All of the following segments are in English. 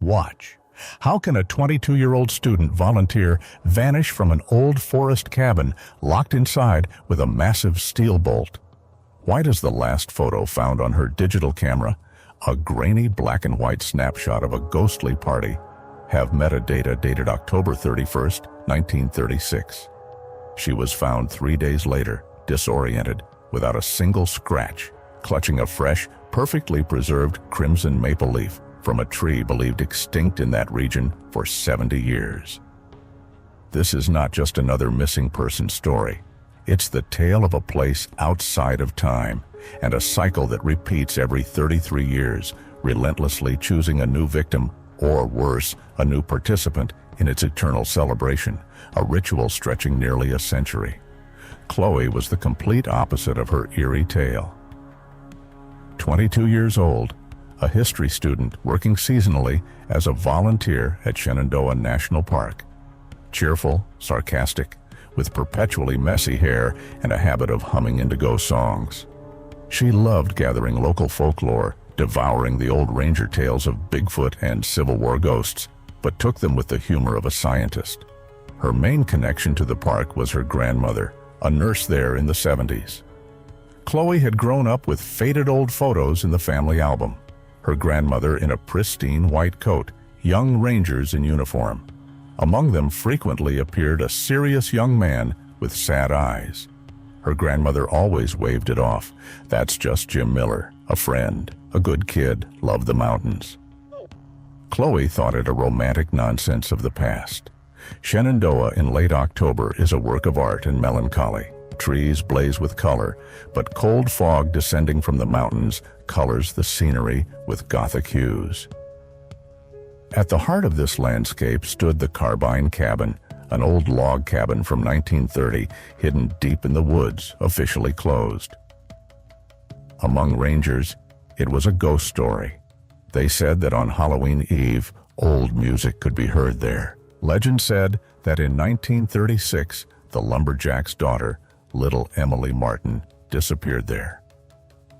Watch. How can a 22-year-old student volunteer vanish from an old forest cabin locked inside with a massive steel bolt? Why does the last photo found on her digital camera, a grainy black and white snapshot of a ghostly party, have metadata dated October 31st, 1936? She was found 3 days later, disoriented, without a single scratch, clutching a fresh, perfectly preserved crimson maple leaf from a tree believed extinct in that region for 70 years. This is not just another missing person story. It's the tale of a place outside of time, and a cycle that repeats every 33 years, relentlessly choosing a new victim, or worse, a new participant in its eternal celebration, a ritual stretching nearly a century. Chloe was the complete opposite of her eerie tale. 22 years old, a history student working seasonally as a volunteer at Shenandoah National Park. Cheerful, sarcastic, with perpetually messy hair and a habit of humming indigo songs. She loved gathering local folklore, devouring the old ranger tales of Bigfoot and Civil War ghosts, but took them with the humor of a scientist. Her main connection to the park was her grandmother, a nurse there in the 70s. Chloe had grown up with faded old photos in the family album. Her grandmother in a pristine white coat, young rangers in uniform. Among them frequently appeared a serious young man with sad eyes. Her grandmother always waved it off. That's just Jim Miller, a friend, a good kid, loved the mountains. Chloe thought it a romantic nonsense of the past. Shenandoah in late October is a work of art and melancholy. Trees blaze with color, but cold fog descending from the mountains colors the scenery with gothic hues. At the heart of this landscape stood the Carbine cabin, an old log cabin from 1930, hidden deep in the woods, officially closed. Among rangers, it was a ghost story. They said that on Halloween Eve, old music could be heard there. Legend said that in 1936, the Lumberjack's daughter, little Emily Martin, disappeared there.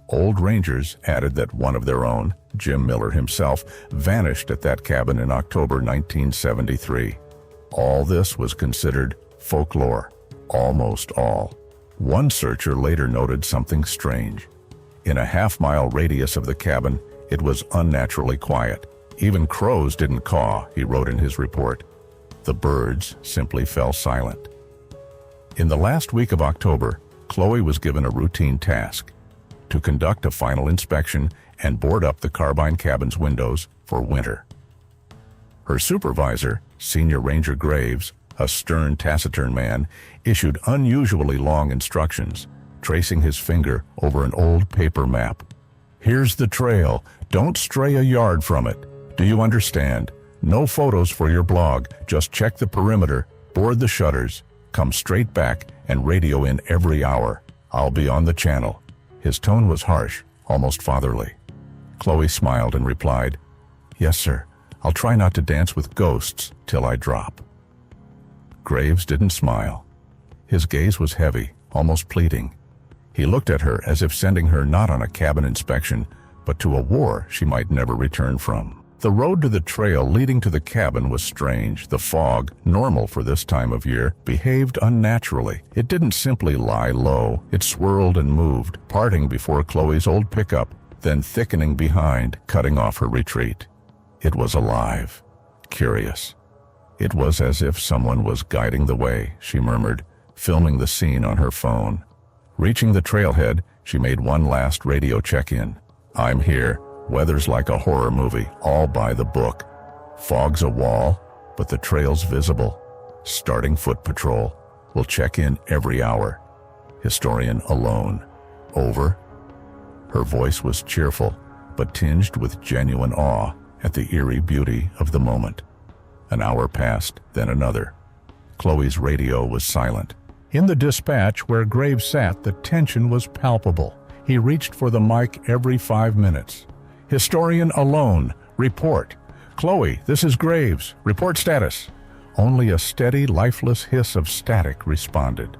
Old rangers added that one of their own, Jim Miller himself, vanished at that cabin in October 1973. All this was considered folklore, almost all. One searcher later noted something strange. In a half-mile radius of the cabin, it was unnaturally quiet. Even crows didn't caw, he wrote in his report. The birds simply fell silent. In the last week of October, Chloe was given a routine task: to conduct a final inspection and board up the Carbine cabin's windows for winter. Her supervisor, Senior Ranger Graves, a stern, taciturn man, issued unusually long instructions, tracing his finger over an old paper map. "Here's the trail. Don't stray a yard from it. Do you understand? No photos for your blog. Just check the perimeter, board the shutters, come straight back, and radio in every hour. I'll be on the channel." His tone was harsh, almost fatherly. Chloe smiled and replied, "Yes, sir. I'll try not to dance with ghosts till I drop." Graves didn't smile. His gaze was heavy, almost pleading. He looked at her as if sending her not on a cabin inspection, but to a war she might never return from. The road to the trail leading to the cabin was strange. The fog, normal for this time of year, behaved unnaturally. It didn't simply lie low. It swirled and moved, parting before Chloe's old pickup, then thickening behind, cutting off her retreat. It was alive, curious. It was as if someone was guiding the way, she murmured, filming the scene on her phone. Reaching the trailhead, she made one last radio check-in. "I'm here. Weather's like a horror movie, all by the book. Fog's a wall, but the trail's visible. Starting foot patrol. We'll check in every hour. Historian alone. Over." Her voice was cheerful, but tinged with genuine awe at the eerie beauty of the moment. An hour passed, then another. Chloe's radio was silent. In the dispatch where Graves sat, the tension was palpable. He reached for the mic every 5 minutes. "Historian alone. Report. Chloe, this is Graves. Report status." Only a steady, lifeless hiss of static responded.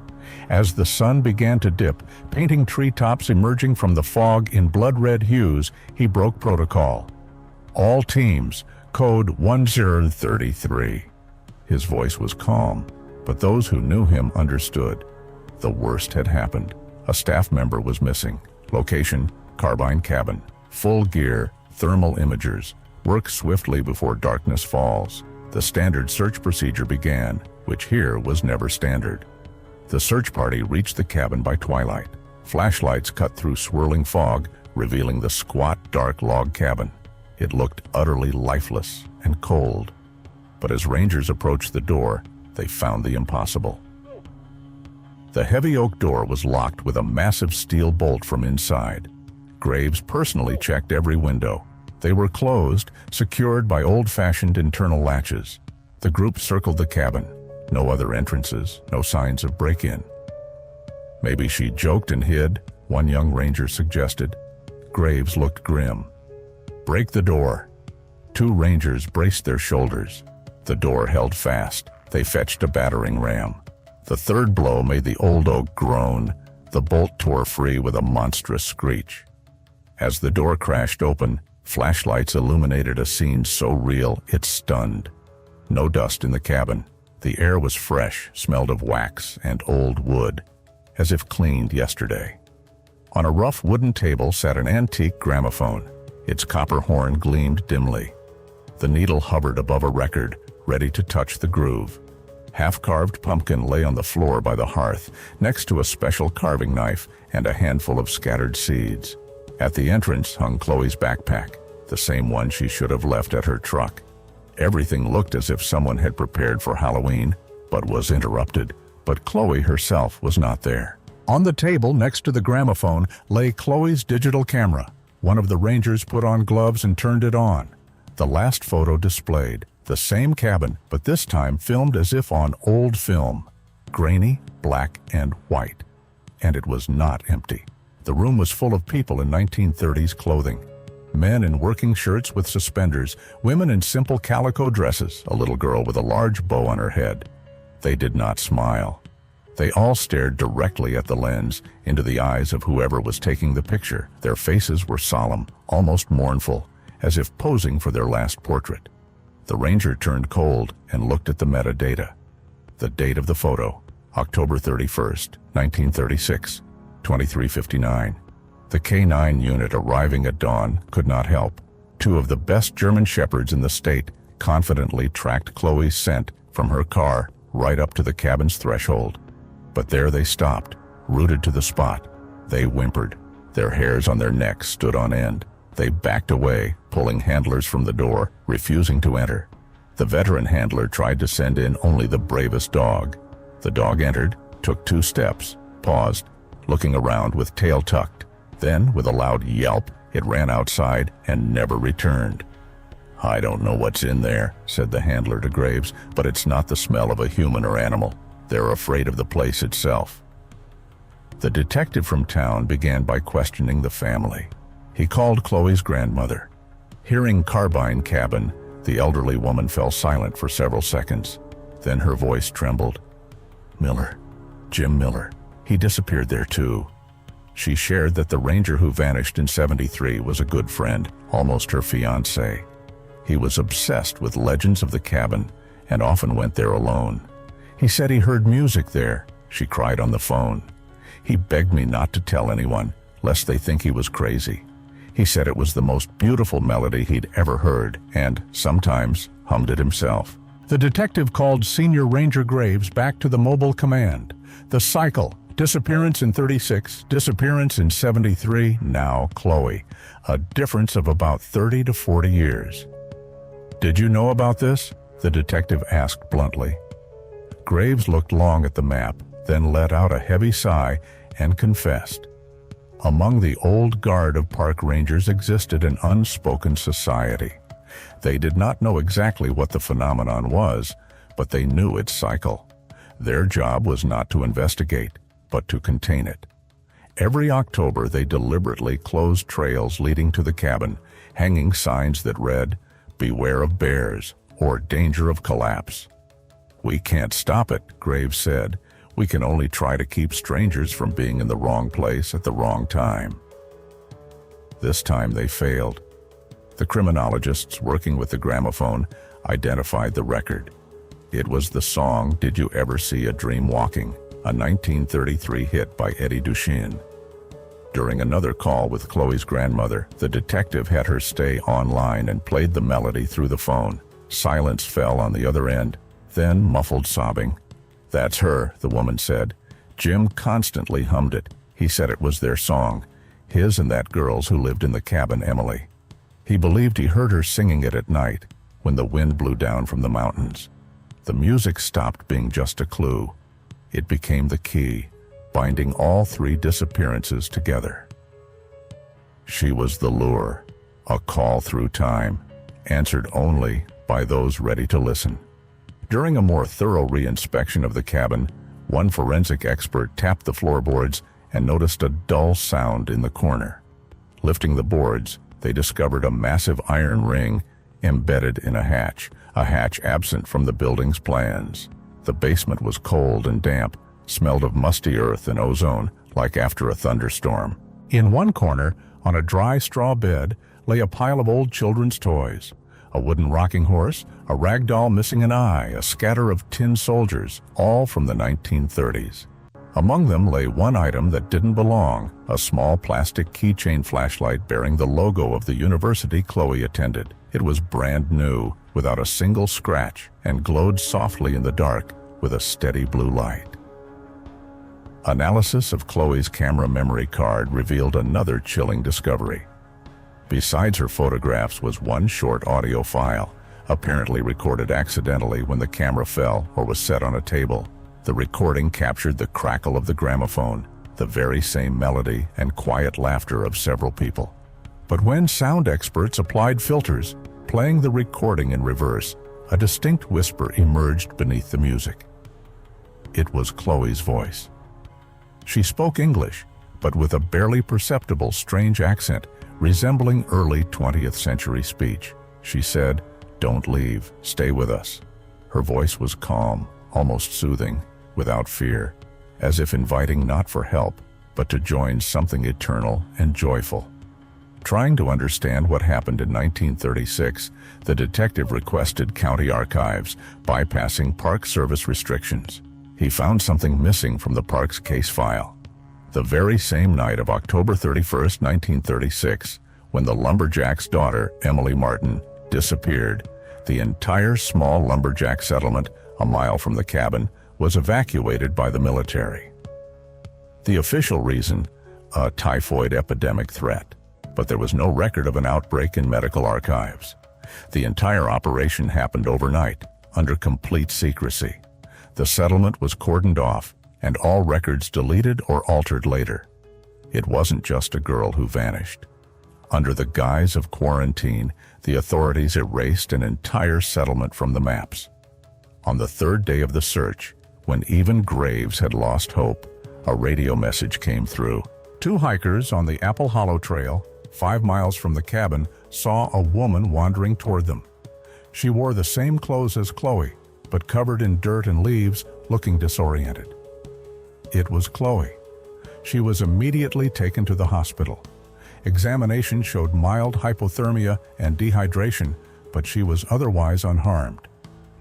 As the sun began to dip, painting treetops emerging from the fog in blood-red hues, he broke protocol. "All teams, Code 1033. His voice was calm, but those who knew him understood. The worst had happened. A staff member was missing. Location, Carbine cabin. Full gear, thermal imagers. Work swiftly before darkness falls. The standard search procedure began, which here was never standard. The search party reached the cabin by twilight. Flashlights cut through swirling fog, revealing the squat, dark log cabin. It looked utterly lifeless and cold. But as rangers approached the door, they found the impossible. The heavy oak door was locked with a massive steel bolt from inside. Graves personally checked every window. They were closed, secured by old-fashioned internal latches. The group circled the cabin. No other entrances, no signs of break-in. Maybe she joked and hid, one young ranger suggested. Graves looked grim. Break the door. Two rangers braced their shoulders. The door held fast. They fetched a battering ram. The third blow made the old oak groan. The bolt tore free with a monstrous screech. As the door crashed open, flashlights illuminated a scene so real it stunned. No dust in the cabin. The air was fresh, smelled of wax and old wood, as if cleaned yesterday. On a rough wooden table sat an antique gramophone. Its copper horn gleamed dimly. The needle hovered above a record, ready to touch the groove. Half-carved pumpkin lay on the floor by the hearth, next to a special carving knife and a handful of scattered seeds. At the entrance hung Chloe's backpack, the same one she should have left at her truck. Everything looked as if someone had prepared for Halloween, but was interrupted. But Chloe herself was not there. On the table next to the gramophone lay Chloe's digital camera. One of the rangers put on gloves and turned it on. The last photo displayed. The same cabin, but this time filmed as if on old film. Grainy, black, and white. And it was not empty. The room was full of people in 1930s clothing. Men in working shirts with suspenders, women in simple calico dresses, a little girl with a large bow on her head. They did not smile. They all stared directly at the lens, into the eyes of whoever was taking the picture. Their faces were solemn, almost mournful, as if posing for their last portrait. The ranger turned cold and looked at the metadata. The date of the photo, October 31st, 1936, 23:59. The Canine unit arriving at dawn could not help. Two of the best German shepherds in the state confidently tracked Chloe's scent from her car right up to the cabin's threshold. But there they stopped, rooted to the spot. They whimpered. Their hairs on their necks stood on end. They backed away, pulling handlers from the door, refusing to enter. The veteran handler tried to send in only the bravest dog. The dog entered, took 2 steps, paused, looking around with tail tucked. Then, with a loud yelp, it ran outside and never returned. "I don't know what's in there," said the handler to Graves, "but it's not the smell of a human or animal. They're afraid of the place itself." The detective from town began by questioning the family. He called Chloe's grandmother. Hearing Carbine cabin, the elderly woman fell silent for several seconds. Then her voice trembled. "Miller, Jim Miller. He disappeared there too." She shared that the ranger who vanished in '73 was a good friend, almost her fiancé. He was obsessed with legends of the cabin and often went there alone. "He said he heard music there," she cried on the phone. "He begged me not to tell anyone, lest they think he was crazy. He said it was the most beautiful melody he'd ever heard and, sometimes, hummed it himself." The detective called Senior Ranger Graves back to the mobile command. The cycle, disappearance in '36, disappearance in '73, now Chloe. A difference of about 30 to 40 years. "Did you know about this?" the detective asked bluntly. Graves looked long at the map, then let out a heavy sigh and confessed. Among the old guard of park rangers existed an unspoken society. They did not know exactly what the phenomenon was, but they knew its cycle. Their job was not to investigate, but to contain it. Every October they deliberately closed trails leading to the cabin, hanging signs that read, "Beware of bears," or "Danger of collapse." "We can't stop it," Graves said. "We can only try to keep strangers from being in the wrong place at the wrong time." This time they failed. The criminologists working with the Gramophone identified the record. It was the song "Did You Ever See a Dream Walking?", a 1933 hit by Eddie Duchenne. During another call with Chloe's grandmother, the detective had her stay online and played the melody through the phone. Silence fell on the other end, then muffled sobbing. "That's her," the woman said. "Jim constantly hummed it. He said it was their song, his and that girl's who lived in the cabin, Emily. He believed he heard her singing it at night when the wind blew down from the mountains." The music stopped being just a clue. It became the key, binding all three disappearances together. She was the lure, a call through time, answered only by those ready to listen. During a more thorough reinspection of the cabin, one forensic expert tapped the floorboards and noticed a dull sound in the corner. Lifting the boards, they discovered a massive iron ring embedded in a hatch absent from the building's plans. The basement was cold and damp, smelled of musty earth and ozone, like after a thunderstorm. In one corner, on a dry straw bed, lay a pile of old children's toys. A wooden rocking horse, a rag doll missing an eye, a scatter of tin soldiers, all from the 1930s. Among them lay one item that didn't belong, a small plastic keychain flashlight bearing the logo of the university Chloe attended. It was brand new, without a single scratch, and glowed softly in the dark with a steady blue light. Analysis of Chloe's camera memory card revealed another chilling discovery. Besides her photographs was one short audio file, apparently recorded accidentally when the camera fell or was set on a table. The recording captured the crackle of the gramophone, the very same melody and quiet laughter of several people. But when sound experts applied filters, playing the recording in reverse, a distinct whisper emerged beneath the music. It was Chloe's voice. She spoke English, but with a barely perceptible strange accent, resembling early 20th century speech. She said, "Don't leave, stay with us." Her voice was calm, almost soothing, without fear, as if inviting not for help, but to join something eternal and joyful. Trying to understand what happened in 1936, the detective requested county archives, bypassing Park Service restrictions. He found something missing from the park's case file. The very same night of October 31st, 1936, when the Lumberjack's daughter, Emily Martin, disappeared, the entire small Lumberjack settlement, a mile from the cabin, was evacuated by the military. The official reason, a typhoid epidemic threat, but there was no record of an outbreak in medical archives. The entire operation happened overnight, under complete secrecy. The settlement was cordoned off, and all records deleted or altered later. It wasn't just a girl who vanished. Under the guise of quarantine, the authorities erased an entire settlement from the maps. On the third day of the search, when even graves had lost hope, a radio message came through. Two hikers on the Apple Hollow Trail, 5 miles from the cabin, saw a woman wandering toward them. She wore the same clothes as Chloe, but covered in dirt and leaves, looking disoriented. It was Chloe. She was immediately taken to the hospital. Examination showed mild hypothermia and dehydration, but she was otherwise unharmed.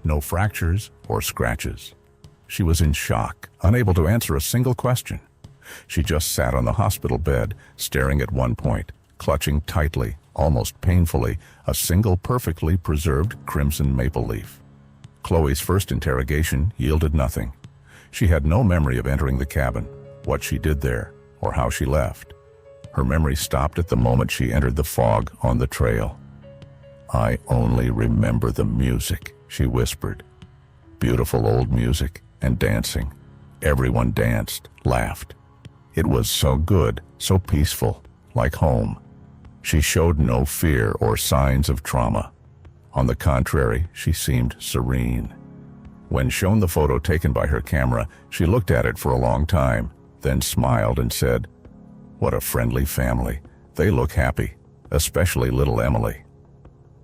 No fractures or scratches. She was in shock, unable to answer a single question. She just sat on the hospital bed, staring at one point, clutching tightly, almost painfully, a single perfectly preserved crimson maple leaf. Chloe's first interrogation yielded nothing. She had no memory of entering the cabin, what she did there, or how she left. Her memory stopped at the moment she entered the fog on the trail. "I only remember the music," she whispered. Beautiful old music and dancing. Everyone danced, laughed. It was so good, so peaceful, like home. She showed no fear or signs of trauma. On the contrary, she seemed serene. When shown the photo taken by her camera, she looked at it for a long time, then smiled and said, "What a friendly family. They look happy, especially little Emily."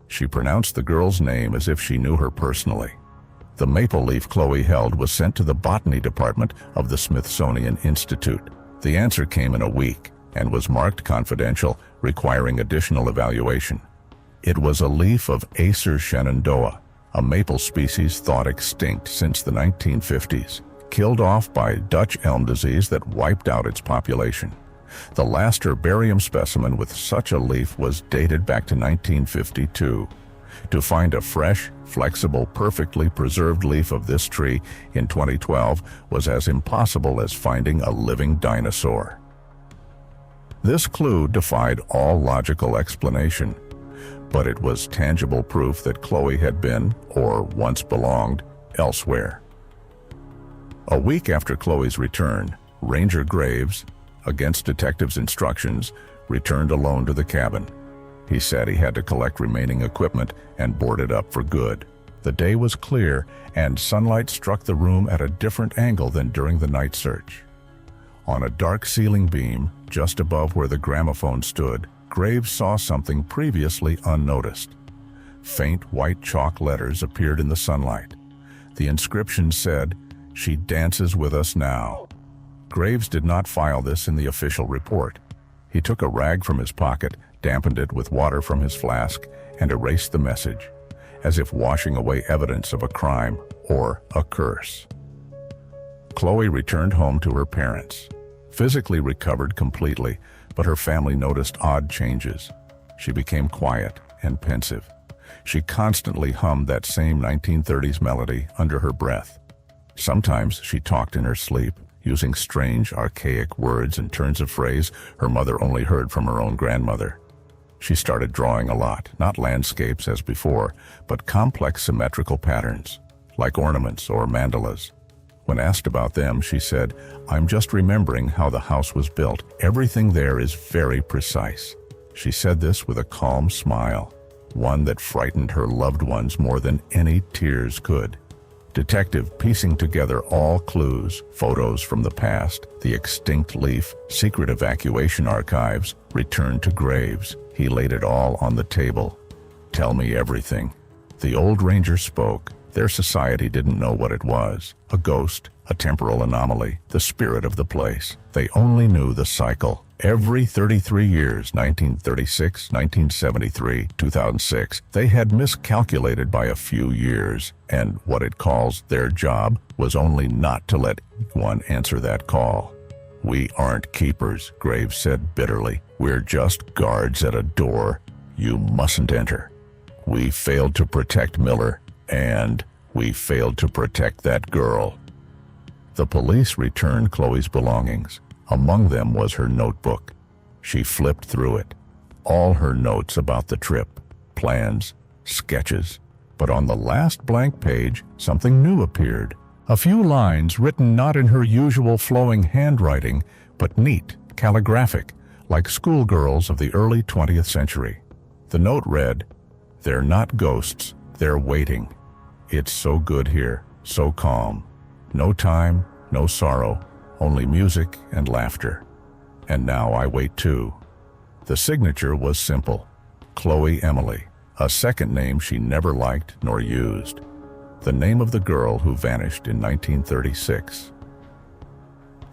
She pronounced the girl's name as if she knew her personally. The maple leaf Chloe held was sent to the botany department of the Smithsonian Institute. The answer came in a week and was marked confidential, requiring additional evaluation. It was a leaf of Acer Shenandoah, a maple species thought extinct since the 1950s, killed off by Dutch elm disease that wiped out its population. The last herbarium specimen with such a leaf was dated back to 1952. To find a fresh, flexible, perfectly preserved leaf of this tree in 2012 was as impossible as finding a living dinosaur. This clue defied all logical explanation, but it was tangible proof that Chloe had been, or once belonged, elsewhere. A week after Chloe's return, Ranger Graves, against detectives' instructions, returned alone to the cabin. He said he had to collect remaining equipment and board it up for good. The day was clear, and sunlight struck the room at a different angle than during the night search. On a dark ceiling beam, just above where the gramophone stood, Graves saw something previously unnoticed. Faint white chalk letters appeared in the sunlight. The inscription said, "She dances with us now." Graves did not file this in the official report. He took a rag from his pocket, dampened it with water from his flask, and erased the message, as if washing away evidence of a crime or a curse. Chloe returned home to her parents. Physically recovered completely, but her family noticed odd changes. She became quiet and pensive. She constantly hummed that same 1930s melody under her breath. Sometimes she talked in her sleep, using strange, archaic words and turns of phrase her mother only heard from her own grandmother. She started drawing a lot, not landscapes as before, but complex symmetrical patterns, like ornaments or mandalas. When asked about them, she said, "I'm just remembering how the house was built. Everything there is very precise." She said this with a calm smile, one that frightened her loved ones more than any tears could. Detective piecing together all clues, photos from the past, the extinct leaf, secret evacuation archives, returned to Graves. He laid it all on the table. "Tell me everything." The old ranger spoke. Their society didn't know what it was. A ghost, a temporal anomaly, the spirit of the place. They only knew the cycle. Every 33 years, 1936, 1973, 2006, they had miscalculated by a few years, and what it calls their job was only not to let anyone answer that call. "We aren't keepers," Graves said bitterly. "We're just guards at a door. You mustn't enter. We failed to protect Miller, and we failed to protect that girl." The police returned Chloe's belongings. Among them was her notebook. She flipped through it. All her notes about the trip, plans, sketches. But on the last blank page, something new appeared. A few lines written not in her usual flowing handwriting, but neat, calligraphic, like schoolgirls of the early 20th century. The note read, "They're not ghosts, they're waiting. It's so good here, so calm. No time, no sorrow, only music and laughter. And now I wait too." The signature was simple, Chloe Emily, a second name she never liked nor used. The name of the girl who vanished in 1936.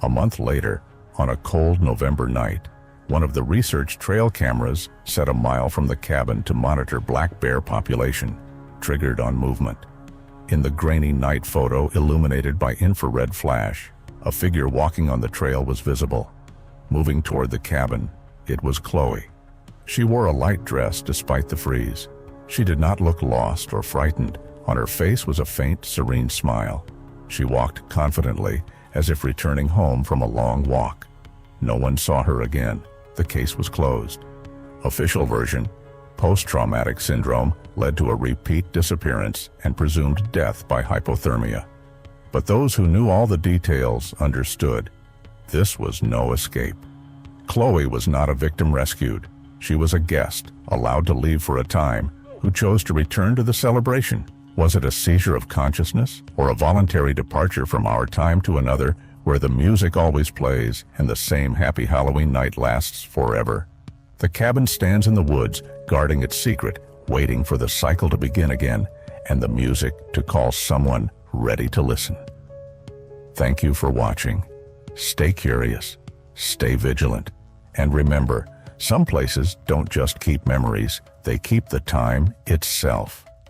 A month later, on a cold November night, one of the research trail cameras set a mile from the cabin to monitor black bear population, triggered on movement. In the grainy night photo illuminated by infrared flash, a figure walking on the trail was visible. Moving toward the cabin, it was Chloe. She wore a light dress despite the freeze. She did not look lost or frightened. On her face was a faint, serene smile. She walked confidently, as if returning home from a long walk. No one saw her again. The case was closed. Official version: post-traumatic syndrome led to a repeat disappearance and presumed death by hypothermia. But those who knew all the details understood. This was no escape. Chloe was not a victim rescued. She was a guest, allowed to leave for a time, who chose to return to the celebration. Was it a seizure of consciousness, or a voluntary departure from our time to another, where the music always plays and the same happy Halloween night lasts forever? The cabin stands in the woods, guarding its secret, waiting for the cycle to begin again, and the music to call someone ready to listen. Thank you for watching. Stay curious, stay vigilant, and remember, some places don't just keep memories, they they keep the time itself.